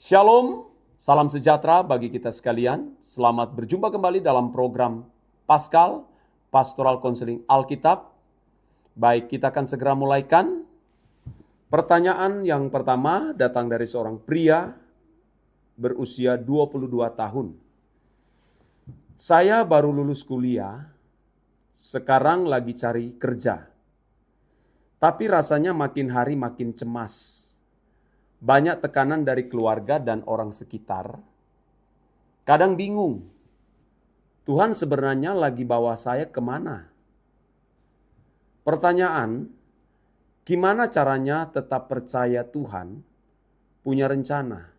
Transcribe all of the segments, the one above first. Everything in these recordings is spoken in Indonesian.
Shalom, salam sejahtera bagi kita sekalian. Selamat berjumpa kembali dalam program Paskal, Pastoral Counseling Alkitab. Baik, kita akan segera mulaikan. Pertanyaan yang pertama datang dari seorang pria berusia 22 tahun. Saya baru lulus kuliah, sekarang lagi cari kerja. Tapi rasanya makin hari makin cemas. Banyak tekanan dari keluarga dan orang sekitar. Kadang bingung, Tuhan sebenarnya lagi bawa saya kemana? Pertanyaan, gimana caranya tetap percaya Tuhan punya rencana?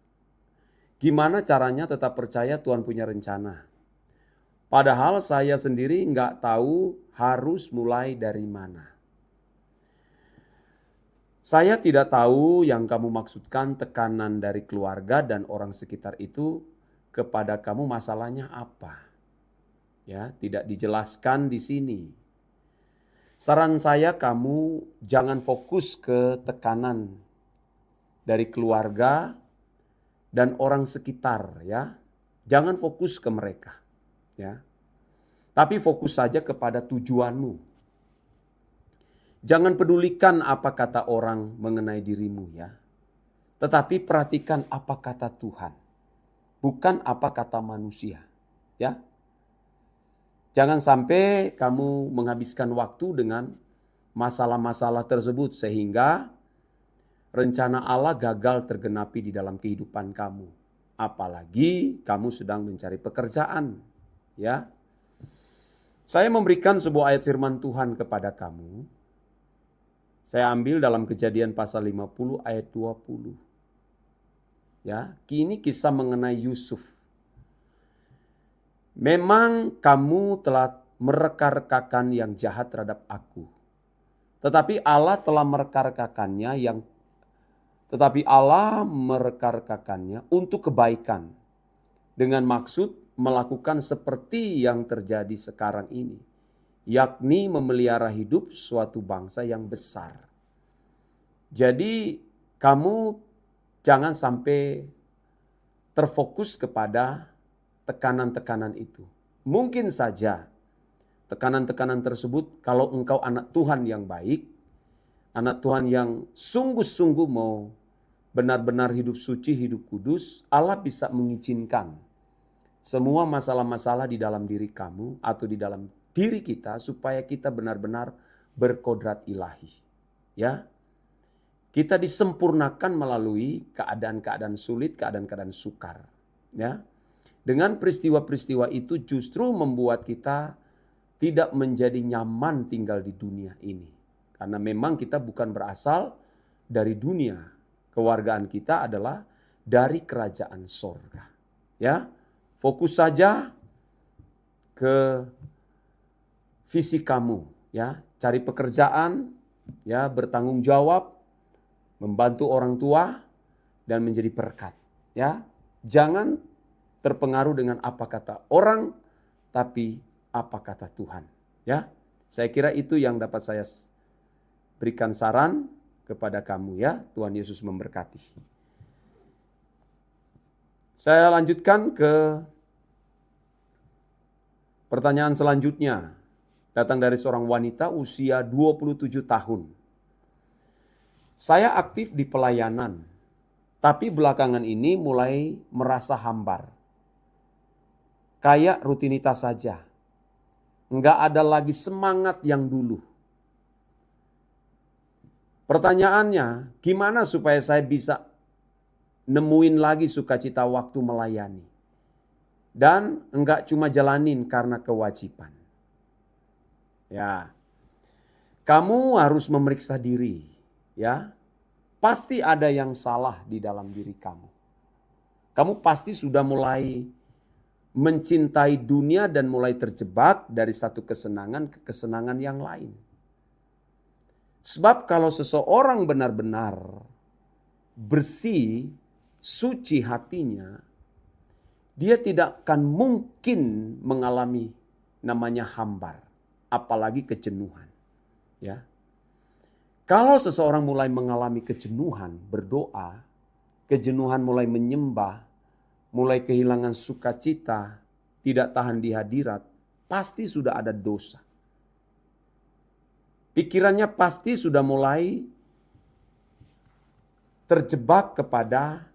Gimana caranya tetap percaya Tuhan punya rencana? Padahal saya sendiri nggak tahu harus mulai dari mana. Saya tidak tahu yang kamu maksudkan tekanan dari keluarga dan orang sekitar itu kepada kamu masalahnya apa. Ya, tidak dijelaskan di sini. Saran saya kamu jangan fokus ke tekanan dari keluarga dan orang sekitar ya. Jangan fokus ke mereka ya. Tapi fokus saja kepada tujuanmu. Jangan pedulikan apa kata orang mengenai dirimu ya. Tetapi perhatikan apa kata Tuhan. Bukan apa kata manusia. Ya. Jangan sampai kamu menghabiskan waktu dengan masalah-masalah tersebut sehingga rencana Allah gagal tergenapi di dalam kehidupan kamu. Apalagi kamu sedang mencari pekerjaan. Ya. Saya memberikan sebuah ayat firman Tuhan kepada kamu. Saya ambil dalam Kejadian pasal 50 ayat 20. Ya, kini kisah mengenai Yusuf. Memang kamu telah mereka-rekakan yang jahat terhadap aku. Tetapi Allah mereka-rekakannya untuk kebaikan. Dengan maksud melakukan seperti yang terjadi sekarang ini. Yakni memelihara hidup suatu bangsa yang besar. Jadi kamu jangan sampai terfokus kepada tekanan-tekanan itu. Mungkin saja tekanan-tekanan tersebut kalau engkau anak Tuhan yang baik, anak Tuhan yang sungguh-sungguh mau benar-benar hidup suci, hidup kudus, Allah bisa mengizinkan semua masalah-masalah di dalam diri kamu atau di dalam diri kita supaya kita benar-benar berkodrat ilahi. Ya. Kita disempurnakan melalui keadaan-keadaan sulit, keadaan-keadaan sukar. Ya. Dengan peristiwa-peristiwa itu justru membuat kita tidak menjadi nyaman tinggal di dunia ini. Karena memang kita bukan berasal dari dunia. Kewargaan kita adalah dari kerajaan sorga. Ya. Fokus saja ke visi kamu, ya, cari pekerjaan, ya, bertanggung jawab, membantu orang tua dan menjadi berkat, ya. Jangan terpengaruh dengan apa kata orang, tapi apa kata Tuhan, ya. Saya kira itu yang dapat saya berikan saran kepada kamu ya. Tuhan Yesus memberkati. Saya lanjutkan ke pertanyaan selanjutnya. Datang dari seorang wanita usia 27 tahun. Saya aktif di pelayanan, tapi belakangan ini mulai merasa hambar. Kayak rutinitas saja. Enggak ada lagi semangat yang dulu. Pertanyaannya, gimana supaya saya bisa nemuin lagi sukacita waktu melayani? Dan enggak cuma jalanin karena kewajiban. Ya, kamu harus memeriksa diri, ya. Pasti ada yang salah di dalam diri kamu. Kamu pasti sudah mulai mencintai dunia dan mulai terjebak dari satu kesenangan ke kesenangan yang lain. Sebab kalau seseorang benar-benar bersih, suci hatinya, dia tidak akan mungkin mengalami namanya hambar. Apalagi kejenuhan. Ya. Kalau seseorang mulai mengalami kejenuhan berdoa, kejenuhan mulai menyembah, mulai kehilangan sukacita, tidak tahan di hadirat, pasti sudah ada dosa. Pikirannya pasti sudah mulai terjebak kepada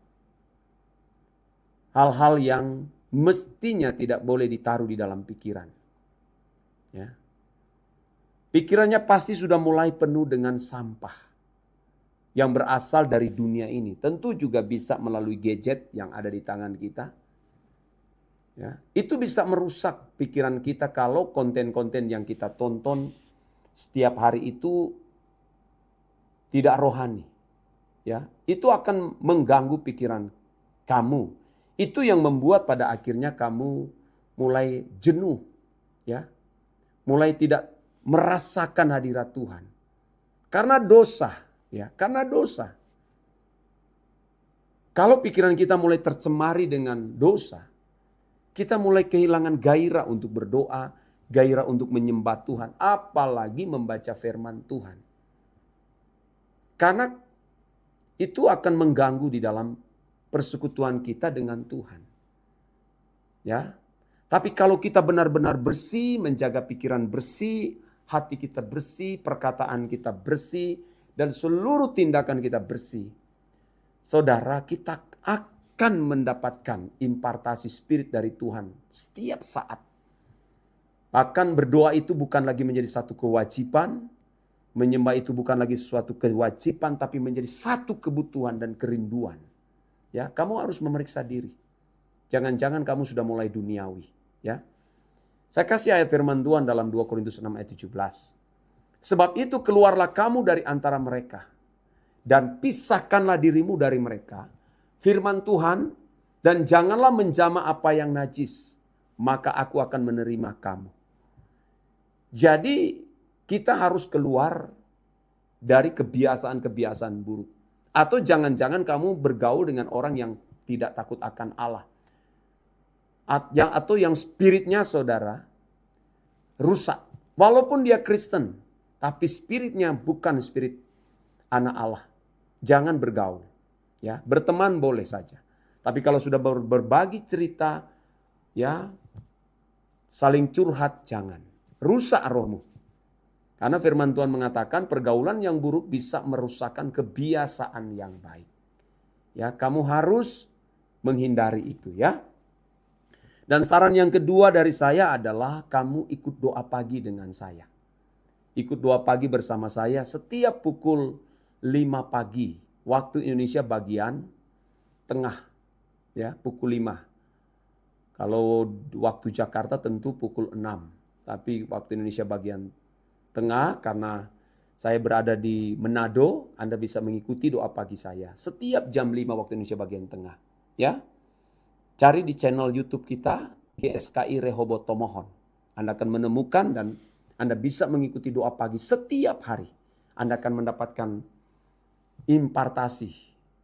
hal-hal yang mestinya tidak boleh ditaruh di dalam pikiran. Ya. Pikirannya pasti sudah mulai penuh dengan sampah yang berasal dari dunia ini. Tentu juga bisa melalui gadget yang ada di tangan kita. Ya, itu bisa merusak pikiran kita kalau konten-konten yang kita tonton setiap hari itu tidak rohani. Ya, itu akan mengganggu pikiran kamu. Itu yang membuat pada akhirnya kamu mulai jenuh, ya. Mulai tidak merasakan hadirat Tuhan. Karena dosa, ya, karena dosa. Kalau pikiran kita mulai tercemari dengan dosa, kita mulai kehilangan gairah untuk berdoa, gairah untuk menyembah Tuhan, apalagi membaca firman Tuhan. Karena itu akan mengganggu di dalam persekutuan kita dengan Tuhan. Ya. Tapi kalau kita benar-benar bersih, menjaga pikiran bersih, hati kita bersih, perkataan kita bersih, dan seluruh tindakan kita bersih, saudara, kita akan mendapatkan impartasi spirit dari Tuhan setiap saat. Bahkan berdoa itu bukan lagi menjadi satu kewajiban, menyembah itu bukan lagi suatu kewajiban, tapi menjadi satu kebutuhan dan kerinduan. Ya, kamu harus memeriksa diri. Jangan-jangan kamu sudah mulai duniawi. Ya, saya kasih ayat firman Tuhan dalam 2 Korintus 6 ayat 17. Sebab itu keluarlah kamu dari antara mereka dan pisahkanlah dirimu dari mereka. Firman Tuhan, dan janganlah menjamah apa yang najis, maka aku akan menerima kamu. Jadi kita harus keluar dari kebiasaan-kebiasaan buruk. Atau jangan-jangan kamu bergaul dengan orang yang tidak takut akan Allah. Atau yang spiritnya saudara rusak. Walaupun dia Kristen, tapi spiritnya bukan spirit anak Allah. Jangan bergaul. Ya, berteman boleh saja. Tapi kalau sudah berbagi cerita, ya, saling curhat, jangan. Rusak rohmu. Karena firman Tuhan mengatakan pergaulan yang buruk bisa merusakkan kebiasaan yang baik. Ya, kamu harus menghindari itu, ya. Dan saran yang kedua dari saya adalah kamu ikut doa pagi dengan saya. Ikut doa pagi bersama saya setiap pukul 5 pagi. Waktu Indonesia bagian tengah. Ya, pukul 5. Kalau waktu Jakarta tentu pukul 6. Tapi waktu Indonesia bagian tengah, karena saya berada di Manado, Anda bisa mengikuti doa pagi saya. Setiap jam 5 waktu Indonesia bagian tengah. Ya. Cari di channel YouTube kita, GSKI Rehoboth Tomohon. Anda akan menemukan dan Anda bisa mengikuti doa pagi setiap hari. Anda akan mendapatkan impartasi,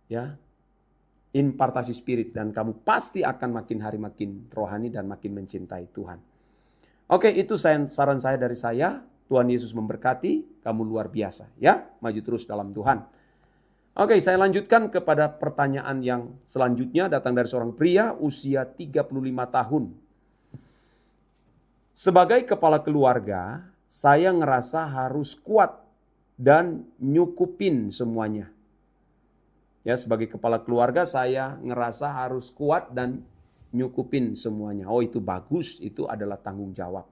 ya, impartasi spirit, dan kamu pasti akan makin hari makin rohani dan makin mencintai Tuhan. Oke, itu saran saya dari saya. Tuhan Yesus memberkati, kamu luar biasa, ya, maju terus dalam Tuhan. Oke, saya lanjutkan kepada pertanyaan yang selanjutnya, datang dari seorang pria usia 35 tahun. Sebagai kepala keluarga, saya ngerasa harus kuat dan nyukupin semuanya. Ya, sebagai kepala keluarga saya ngerasa harus kuat dan nyukupin semuanya. Oh, itu bagus, itu adalah tanggung jawab.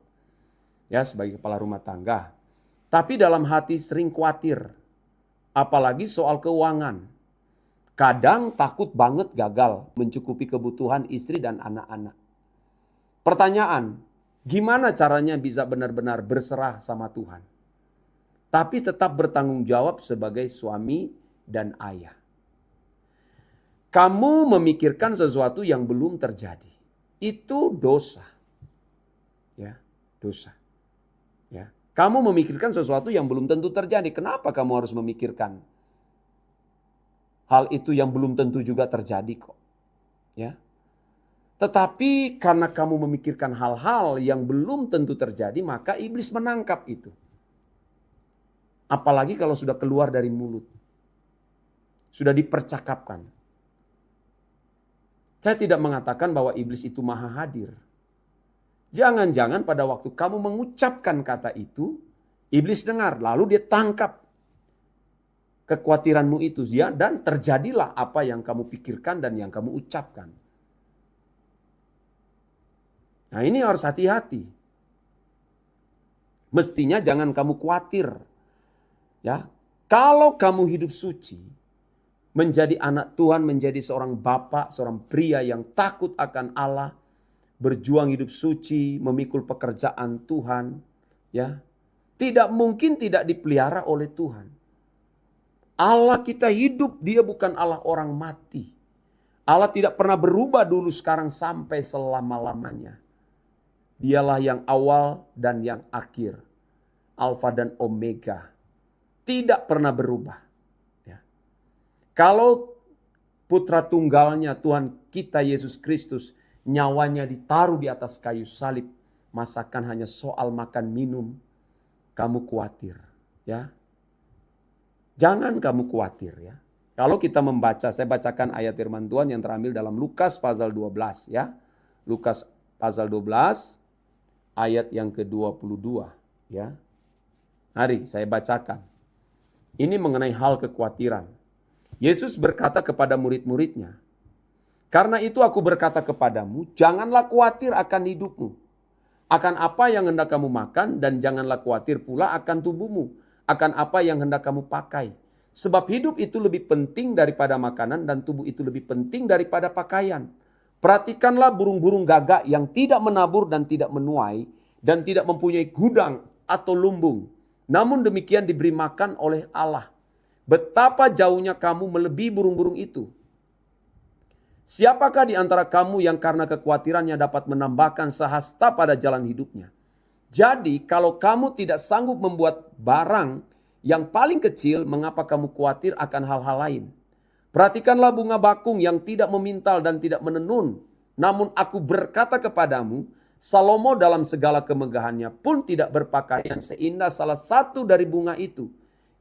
Ya, sebagai kepala rumah tangga. Tapi dalam hati sering khawatir. Apalagi soal keuangan. Kadang takut banget gagal mencukupi kebutuhan istri dan anak-anak. Pertanyaan, gimana caranya bisa benar-benar berserah sama Tuhan? Tapi tetap bertanggung jawab sebagai suami dan ayah. Kamu memikirkan sesuatu yang belum terjadi. Itu dosa. Ya, dosa. Ya. Kamu memikirkan sesuatu yang belum tentu terjadi. Kenapa kamu harus memikirkan hal itu yang belum tentu juga terjadi kok? Ya. Tetapi karena kamu memikirkan hal-hal yang belum tentu terjadi, maka iblis menangkap itu. Apalagi kalau sudah keluar dari mulut. Sudah dipercakapkan. Saya tidak mengatakan bahwa iblis itu maha hadir. Jangan-jangan pada waktu kamu mengucapkan kata itu, iblis dengar, lalu dia tangkap kekhawatiranmu itu ya, dan terjadilah apa yang kamu pikirkan dan yang kamu ucapkan. Nah, ini harus hati-hati. Mestinya jangan kamu khawatir. Ya, kalau kamu hidup suci, menjadi anak Tuhan, menjadi seorang bapak, seorang pria yang takut akan Allah, berjuang hidup suci, memikul pekerjaan Tuhan, ya. Tidak mungkin tidak dipelihara oleh Tuhan. Allah kita hidup, dia bukan Allah orang mati. Allah tidak pernah berubah dulu, sekarang, sampai selama-lamanya. Dialah yang awal dan yang akhir. Alfa dan Omega. Tidak pernah berubah. Ya. Kalau putra tunggalnya Tuhan kita Yesus Kristus, nyawanya ditaruh di atas kayu salib, masakan hanya soal makan minum, kamu khawatir. Ya. Jangan kamu khawatir ya. Kalau kita membaca, saya bacakan ayat firman Tuhan yang terambil dalam Lukas pasal 12 ya. Lukas pasal 12 ayat yang ke-22 ya. Mari saya bacakan. Ini mengenai hal kekhawatiran. Yesus berkata kepada murid-muridnya, "Karena itu aku berkata kepadamu, janganlah khawatir akan hidupmu, akan apa yang hendak kamu makan, dan janganlah khawatir pula akan tubuhmu, akan apa yang hendak kamu pakai. Sebab hidup itu lebih penting daripada makanan, dan tubuh itu lebih penting daripada pakaian. Perhatikanlah burung-burung gagak yang tidak menabur dan tidak menuai, dan tidak mempunyai gudang atau lumbung. Namun demikian diberi makan oleh Allah. Betapa jauhnya kamu melebihi burung-burung itu. Siapakah di antara kamu yang karena kekhawatirannya dapat menambahkan sehasta pada jalan hidupnya? Jadi kalau kamu tidak sanggup membuat barang yang paling kecil, mengapa kamu khawatir akan hal-hal lain? Perhatikanlah bunga bakung yang tidak memintal dan tidak menenun. Namun aku berkata kepadamu, Salomo dalam segala kemegahannya pun tidak berpakaian seindah salah satu dari bunga itu.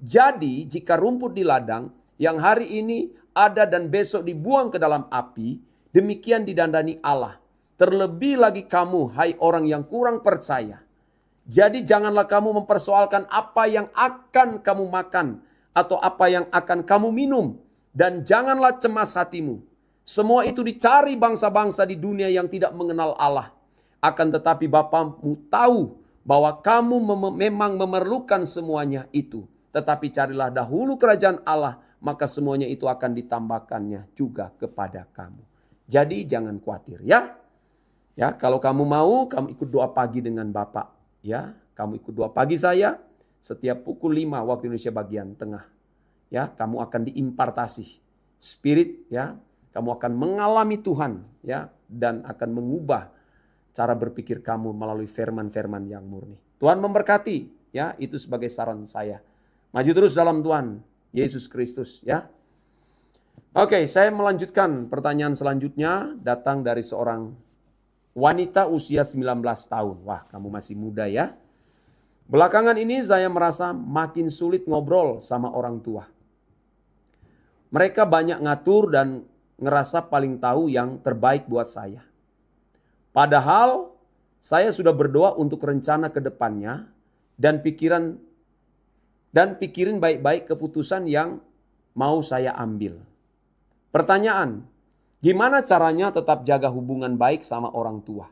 Jadi jika rumput di ladang yang hari ini ada dan besok dibuang ke dalam api, demikian didandani Allah. Terlebih lagi kamu, hai orang yang kurang percaya. Jadi janganlah kamu mempersoalkan apa yang akan kamu makan atau apa yang akan kamu minum. Dan janganlah cemas hatimu. Semua itu dicari bangsa-bangsa di dunia yang tidak mengenal Allah. Akan tetapi Bapamu tahu bahwa kamu memang memerlukan semuanya itu. Tetapi carilah dahulu kerajaan Allah, maka semuanya itu akan ditambahkannya juga kepada kamu. Jadi jangan khawatir ya. Ya, kalau kamu mau, kamu ikut doa pagi dengan Bapak. Ya, kamu ikut doa pagi saya setiap pukul 5 waktu Indonesia bagian tengah. Ya, kamu akan diimpartasi spirit ya. Kamu akan mengalami Tuhan ya, dan akan mengubah cara berpikir kamu melalui firman-firman yang murni. Tuhan memberkati ya, itu sebagai saran saya. Maju terus dalam Tuhan Yesus Kristus ya. Oke, saya melanjutkan pertanyaan selanjutnya, datang dari seorang wanita usia 19 tahun. Wah, kamu masih muda ya. Belakangan ini saya merasa makin sulit ngobrol sama orang tua. Mereka banyak ngatur dan ngerasa paling tahu yang terbaik buat saya. Padahal saya sudah berdoa untuk rencana ke depannya dan pikirin baik-baik keputusan yang mau saya ambil. Pertanyaan, gimana caranya tetap jaga hubungan baik sama orang tua?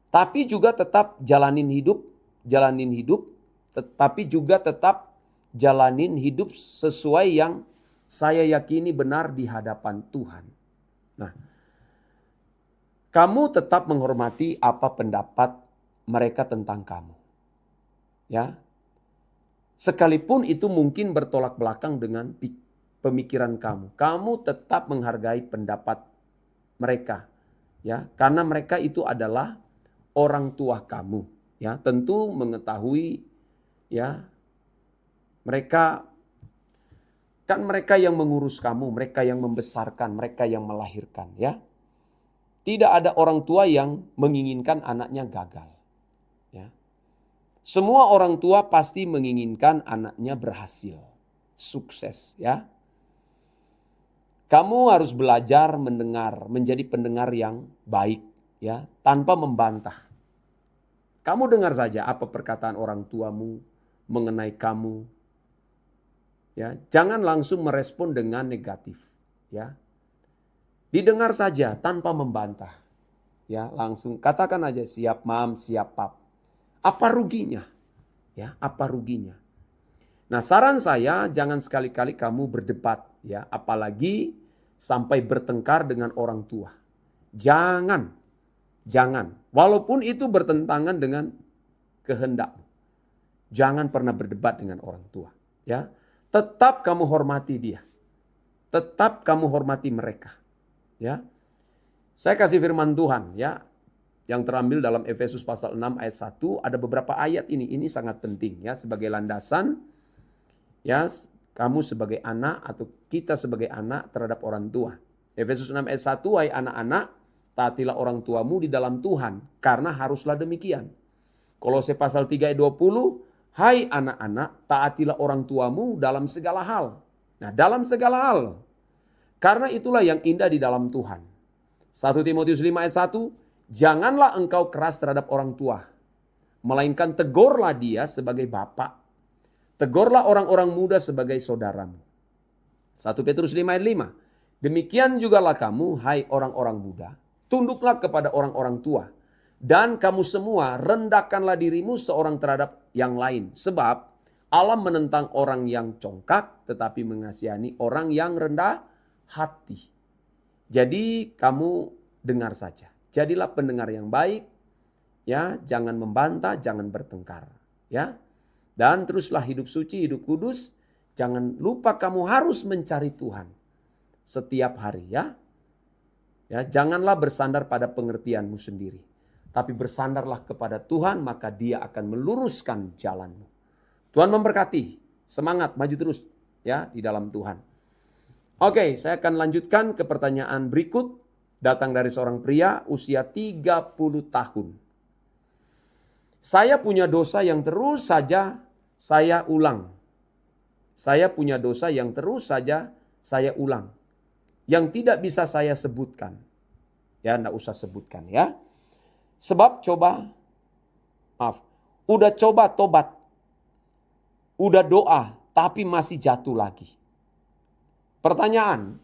Tapi juga tetap jalanin hidup, tetapi juga tetap jalanin hidup sesuai yang saya yakini benar di hadapan Tuhan. Nah, kamu tetap menghormati apa pendapat mereka tentang kamu. Ya. Sekalipun itu mungkin bertolak belakang dengan pemikiran kamu. Kamu tetap menghargai pendapat mereka. Ya, karena mereka itu adalah orang tua kamu. Ya, tentu mengetahui ya, mereka yang mengurus kamu, mereka yang membesarkan, mereka yang melahirkan ya. Tidak ada orang tua yang menginginkan anaknya gagal. Ya. Semua orang tua pasti menginginkan anaknya berhasil, sukses ya. Kamu harus belajar mendengar, menjadi pendengar yang baik, ya, tanpa membantah. Kamu dengar saja apa perkataan orang tuamu mengenai kamu. Ya, jangan langsung merespon dengan negatif, ya. Didengar saja tanpa membantah. Ya, langsung katakan aja siap mam, siap pap. Apa ruginya? Ya, apa ruginya? Nah, saran saya jangan sekali-kali kamu berdebat, ya, apalagi sampai bertengkar dengan orang tua. Jangan. Walaupun itu bertentangan dengan kehendakmu. Jangan pernah berdebat dengan orang tua, ya. Tetap kamu hormati dia. Tetap kamu hormati mereka, ya. Saya kasih firman Tuhan, ya, yang terambil dalam Efesus pasal 6 ayat 1, ada beberapa ayat ini sangat penting, ya, sebagai landasan, ya, kamu sebagai anak atau kita sebagai anak terhadap orang tua. Efesus 6 ayat 1, hai anak-anak, taatilah orang tuamu di dalam Tuhan, karena haruslah demikian. Kolose pasal 3 ayat 20, hai anak-anak, taatilah orang tuamu dalam segala hal. Nah, dalam segala hal. Karena itulah yang indah di dalam Tuhan. 1 Timotius 5 ayat 1, janganlah engkau keras terhadap orang tua, melainkan tegurlah dia sebagai bapak. Tegurlah orang-orang muda sebagai saudaramu. 1 Petrus 5 ayat 5, demikian jugalah kamu, hai orang-orang muda, tunduklah kepada orang-orang tua. Dan kamu semua rendahkanlah dirimu seorang terhadap yang lain. Sebab Allah menentang orang yang congkak tetapi mengasihani orang yang rendah hati. Jadi kamu dengar saja. Jadilah pendengar yang baik, ya, jangan membantah, jangan bertengkar, ya. Dan teruslah hidup suci, hidup kudus. Jangan lupa kamu harus mencari Tuhan setiap hari, ya. Ya, janganlah bersandar pada pengertianmu sendiri, tapi bersandarlah kepada Tuhan, maka Dia akan meluruskan jalanmu. Tuhan memberkati. Semangat, maju terus, ya, di dalam Tuhan. Oke, saya akan lanjutkan ke pertanyaan berikut. Datang dari seorang pria usia 30 tahun. Saya punya dosa yang terus saja saya ulang. Saya punya dosa yang terus saja saya ulang. Yang tidak bisa saya sebutkan. Ya, enggak usah sebutkan, ya. Sebab udah coba tobat. Udah doa, tapi masih jatuh lagi. Pertanyaan,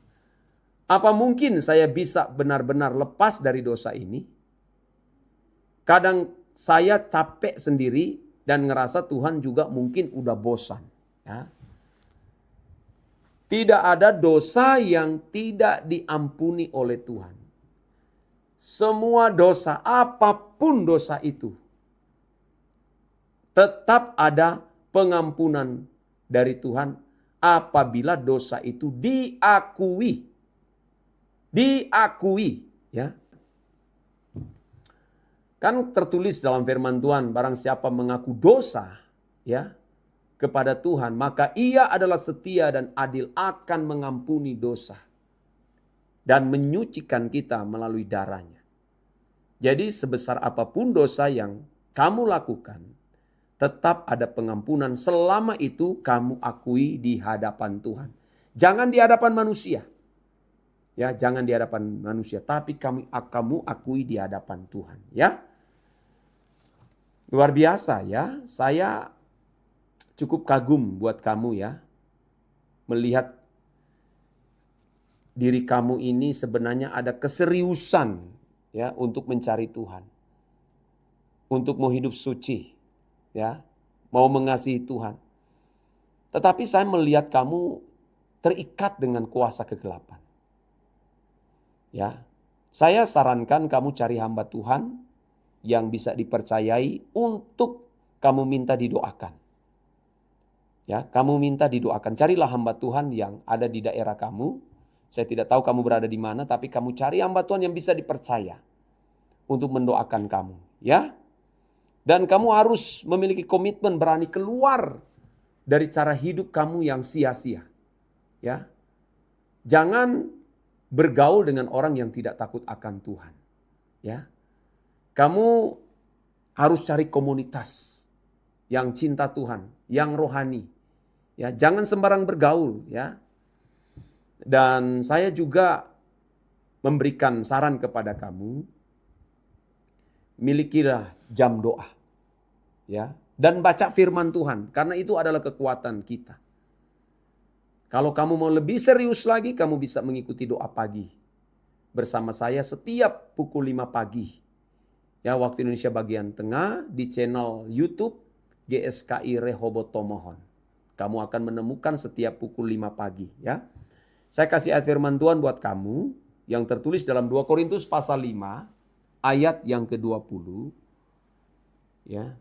apa mungkin saya bisa benar-benar lepas dari dosa ini? Kadang saya capek sendiri dan ngerasa Tuhan juga mungkin udah bosan. Ya. Tidak ada dosa yang tidak diampuni oleh Tuhan. Semua dosa, apapun dosa itu, tetap ada pengampunan dari Tuhan apabila dosa itu diakui. Diakui, ya. Kan tertulis dalam firman Tuhan, barang siapa mengaku dosa, ya, kepada Tuhan, maka Ia adalah setia dan adil akan mengampuni dosa dan menyucikan kita melalui darahnya. Jadi sebesar apapun dosa yang kamu lakukan, tetap ada pengampunan selama itu kamu akui di hadapan Tuhan. Jangan di hadapan manusia. Ya, jangan di hadapan manusia, tapi kamu akui di hadapan Tuhan, ya. Luar biasa, ya. Saya cukup kagum buat kamu, ya. Melihat diri kamu ini sebenarnya ada keseriusan, ya, untuk mencari Tuhan. Untuk mau hidup suci, ya, mau mengasihi Tuhan. Tetapi saya melihat kamu terikat dengan kuasa kegelapan. Ya, saya sarankan kamu cari hamba Tuhan yang bisa dipercayai untuk kamu minta didoakan. Ya, kamu minta didoakan. Carilah hamba Tuhan yang ada di daerah kamu. Saya tidak tahu kamu berada di mana, tapi kamu cari hamba Tuhan yang bisa dipercaya untuk mendoakan kamu, ya. Dan kamu harus memiliki komitmen berani keluar dari cara hidup kamu yang sia-sia. Ya. Jangan bergaul dengan orang yang tidak takut akan Tuhan. Ya. Kamu harus cari komunitas yang cinta Tuhan, yang rohani. Ya, jangan sembarang bergaul, ya. Dan saya juga memberikan saran kepada kamu, milikilah jam doa. Ya, dan baca firman Tuhan, karena itu adalah kekuatan kita. Kalau kamu mau lebih serius lagi, kamu bisa mengikuti doa pagi bersama saya setiap pukul 5 pagi. Ya, waktu Indonesia bagian tengah di channel YouTube GSKI Rehoboth Tomohon. Kamu akan menemukan setiap pukul 5 pagi, ya. Saya kasih ayat firman Tuhan buat kamu yang tertulis dalam 2 Korintus pasal 5 ayat yang ke-20. Ya.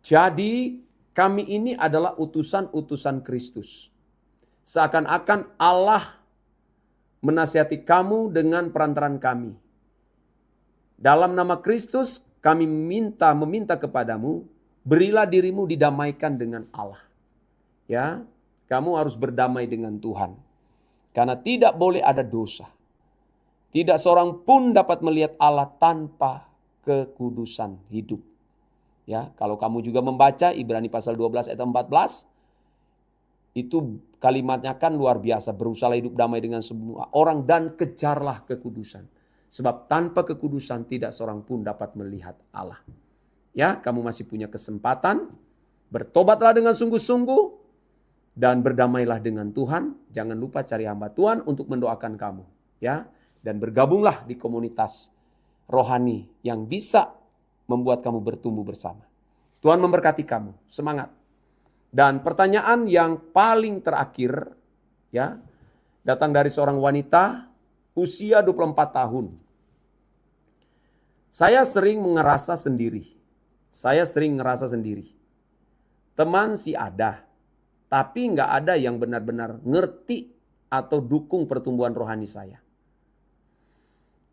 Jadi kami ini adalah utusan-utusan Kristus. Seakan-akan Allah menasihati kamu dengan perantaran kami. Dalam nama Kristus kami meminta kepadamu, berilah dirimu didamaikan dengan Allah. Ya, kamu harus berdamai dengan Tuhan. Karena tidak boleh ada dosa. Tidak seorang pun dapat melihat Allah tanpa kekudusan hidup. Ya, kalau kamu juga membaca Ibrani pasal 12 ayat 14, itu kalimatnya kan luar biasa. Berusaha hidup damai dengan semua orang dan kejarlah kekudusan. Sebab tanpa kekudusan tidak seorang pun dapat melihat Allah. Ya, kamu masih punya kesempatan. Bertobatlah dengan sungguh-sungguh dan berdamailah dengan Tuhan. Jangan lupa cari hamba Tuhan untuk mendoakan kamu. Ya, dan bergabunglah di komunitas rohani yang bisa membuat kamu bertumbuh bersama. Tuhan memberkati kamu. Semangat. Dan pertanyaan yang paling terakhir, ya, datang dari seorang wanita usia 24 tahun. Saya sering ngerasa sendiri. Teman sih ada, tapi nggak ada yang benar-benar ngerti atau dukung pertumbuhan rohani saya.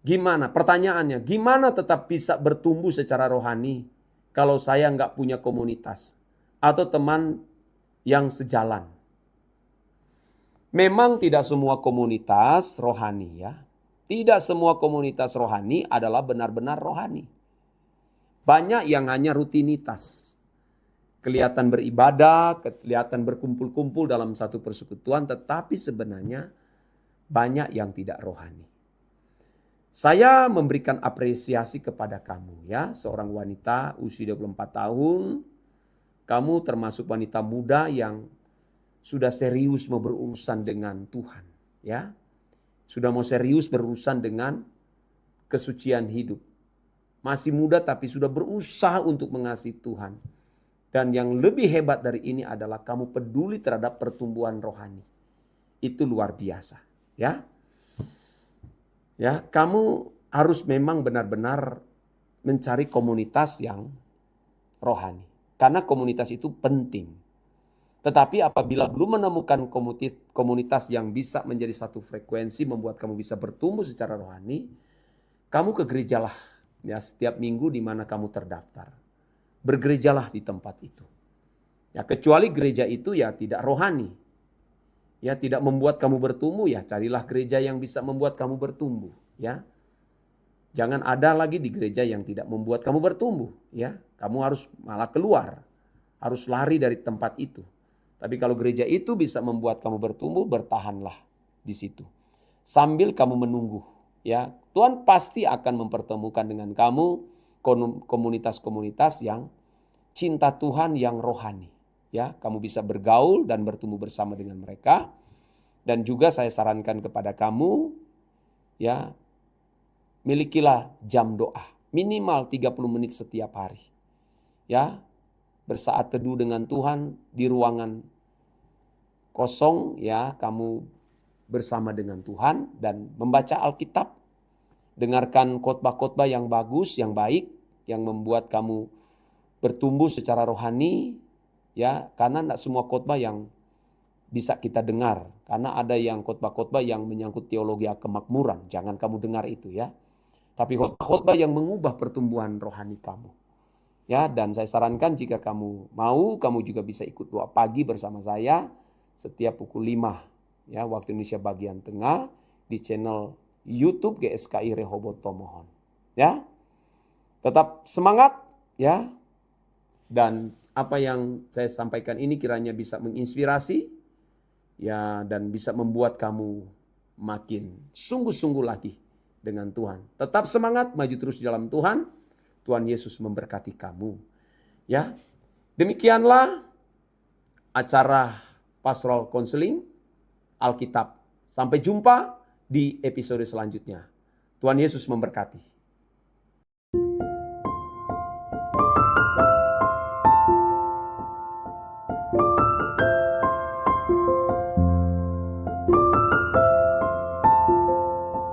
Gimana? Pertanyaannya, gimana tetap bisa bertumbuh secara rohani kalau saya nggak punya komunitas atau teman yang sejalan? Memang tidak semua komunitas rohani, ya. Tidak semua komunitas rohani adalah benar-benar rohani. Banyak yang hanya rutinitas. Kelihatan beribadah, kelihatan berkumpul-kumpul dalam satu persekutuan, tetapi sebenarnya banyak yang tidak rohani. Saya memberikan apresiasi kepada kamu, ya, seorang wanita usia 24 tahun. Kamu termasuk wanita muda yang sudah serius mau berurusan dengan Tuhan, ya. Sudah mau serius berurusan dengan kesucian hidup. Masih muda tapi sudah berusaha untuk mengasihi Tuhan. Dan yang lebih hebat dari ini adalah kamu peduli terhadap pertumbuhan rohani. Itu luar biasa, ya. Ya, kamu harus memang benar-benar mencari komunitas yang rohani. Karena komunitas itu penting. Tetapi apabila belum menemukan komunitas yang bisa menjadi satu frekuensi membuat kamu bisa bertumbuh secara rohani, kamu ke gerejalah, ya, setiap minggu di mana kamu terdaftar. Bergerejalah di tempat itu. Ya, kecuali gereja itu ya tidak rohani. Ya, tidak membuat kamu bertumbuh, ya carilah gereja yang bisa membuat kamu bertumbuh, ya. Jangan ada lagi di gereja yang tidak membuat kamu bertumbuh, ya. Kamu harus malah keluar, harus lari dari tempat itu. Tapi kalau gereja itu bisa membuat kamu bertumbuh, bertahanlah di situ. Sambil kamu menunggu, ya. Tuhan pasti akan mempertemukan dengan kamu komunitas-komunitas yang cinta Tuhan yang rohani. Ya, kamu bisa bergaul dan bertumbuh bersama dengan mereka. Dan juga saya sarankan kepada kamu, ya, milikilah jam doa minimal 30 menit setiap hari. Ya, bersaat teduh dengan Tuhan di ruangan kosong, ya, kamu bersama dengan Tuhan dan membaca Alkitab. Dengarkan khotbah-khotbah yang bagus, yang baik, yang membuat kamu bertumbuh secara rohani. Ya, karena tidak semua khotbah yang bisa kita dengar. Karena ada yang khotbah-khotbah yang menyangkut teologi kemakmuran. Jangan kamu dengar itu, ya. Tapi khotbah yang mengubah pertumbuhan rohani kamu. Ya, dan saya sarankan jika kamu mau, kamu juga bisa ikut doa pagi bersama saya setiap pukul 5. Ya, waktu Indonesia bagian tengah di channel YouTube GSKI Rehoboth Tomohon. Ya. Tetap semangat, ya. Dan apa yang saya sampaikan ini kiranya bisa menginspirasi ya, dan bisa membuat kamu makin sungguh-sungguh lagi dengan Tuhan. Tetap semangat, maju terus di dalam Tuhan. Tuhan Yesus memberkati kamu. Ya, demikianlah acara Pastoral Counseling Alkitab. Sampai jumpa di episode selanjutnya. Tuhan Yesus memberkati.